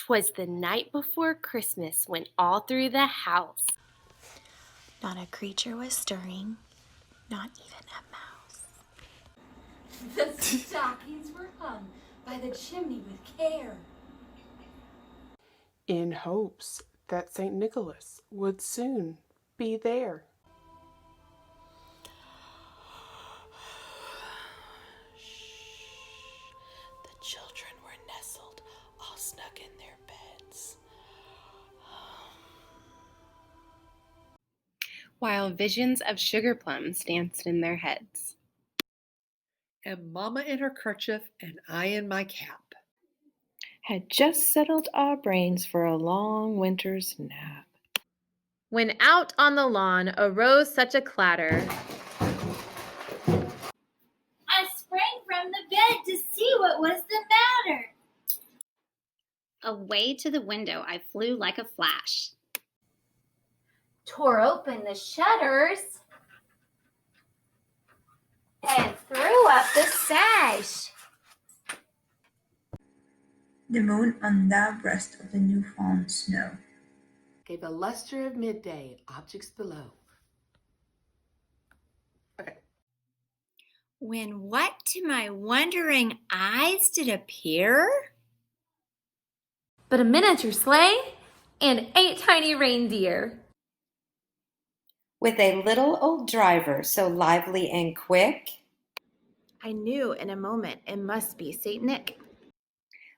'Twas the night before Christmas when all through the house not a creature was stirring, not even a mouse. The stockings were hung by the chimney with care, in hopes that St. Nicholas would soon be there. The children were nestled all snug in their beds, while visions of sugar plums danced in their heads. And Mama in her kerchief and I in my cap had just settled our brains for a long winter's nap. When out on the lawn arose such a clatter, I sprang from the bed to see what was the matter. Away to the window I flew like a flash, Tore open the shutters and threw up the sash. The moon on the breast of the new-fallen snow gave a luster of midday in objects below. Okay. When what to my wondering eyes did appear? but a miniature sleigh and 8 tiny reindeer. With a little old driver so lively and quick. I knew in a moment it must be Saint Nick.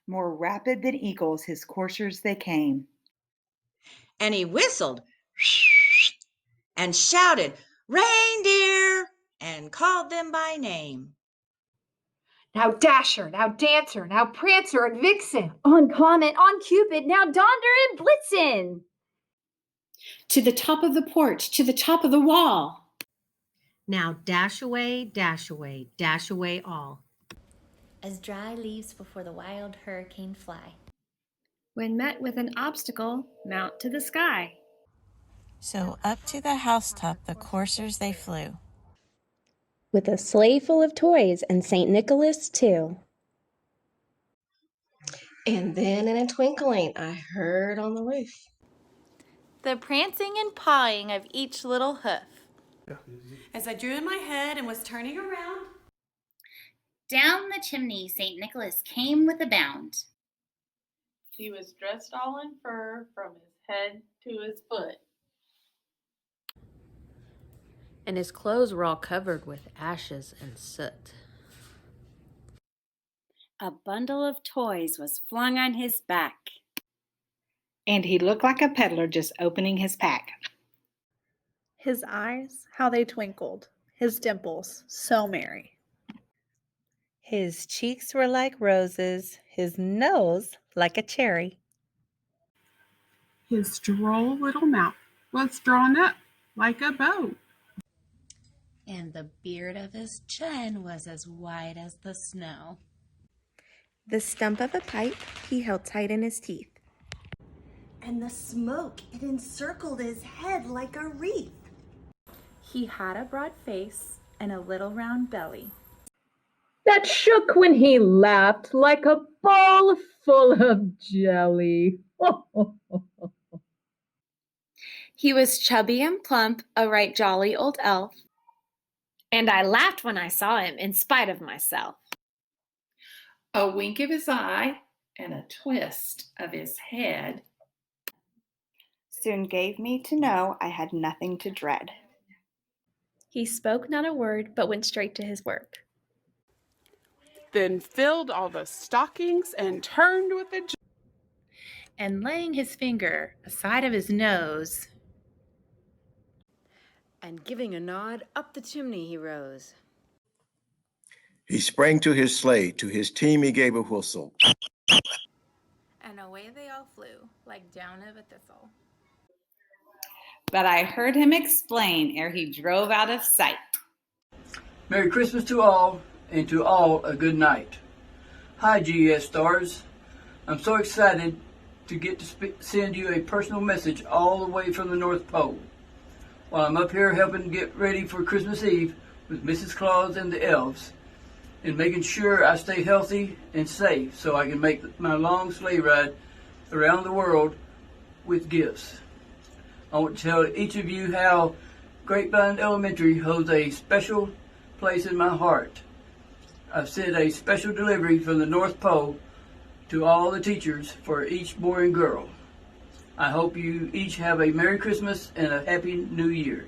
More rapid than eagles his coursers they came. And he whistled and shouted, "Reindeer!" and called them by name. Now Dasher, now Dancer, now Prancer and Vixen. On Comet, on Cupid, now Donder and Blitzen. To the top of the porch, to the top of the wall. Now dash away, dash away, dash away all. As dry leaves before the wild hurricane fly. When met with an obstacle, mount to the sky. So up to the housetop the coursers they flew. With a sleigh full of toys and St. Nicholas too. And then in a twinkling I heard on the roof the prancing and pawing of each little hoof. As I drew in my head and was turning around, down the chimney St. Nicholas came with a bound. He was dressed all in fur from his head to his foot. And his clothes were all covered with ashes and soot. A bundle of toys was flung on his back. And he looked like a peddler just opening his pack. His eyes, how they twinkled. His dimples, so merry. His cheeks were like roses, his nose like a cherry. His droll little mouth was drawn up like a bow. And the beard of his chin was as white as the snow. The stump of a pipe he held tight in his teeth. And the smoke, it encircled his head like a wreath. He had a broad face and a little round belly that shook when he laughed like a bowl full of jelly. He was chubby and plump, a right jolly old elf. And I laughed when I saw him, in spite of myself. A wink of his eye and a twist of his head soon gave me to know I had nothing to dread. He spoke not a word, but went straight to his work. Then filled all the stockings and turned with a and laying his finger aside of his nose, and giving a nod, up the chimney he rose. He sprang to his sleigh, to his team he gave a whistle. And away they all flew, like down of a thistle. But I heard him explain ere he drove out of sight. Merry Christmas to all, and to all a good night. Hi, GES stars. I'm so excited to get to send you a personal message all the way from the North Pole. While I'm up here helping get ready for Christmas Eve with Mrs. Claus and the elves, and making sure I stay healthy and safe so I can make my long sleigh ride around the world with gifts. I want to tell each of you how Grapevine Elementary holds a special place in my heart. I've sent a special delivery from the North Pole to all the teachers for each boy and girl. I hope you each have a Merry Christmas and a Happy New Year.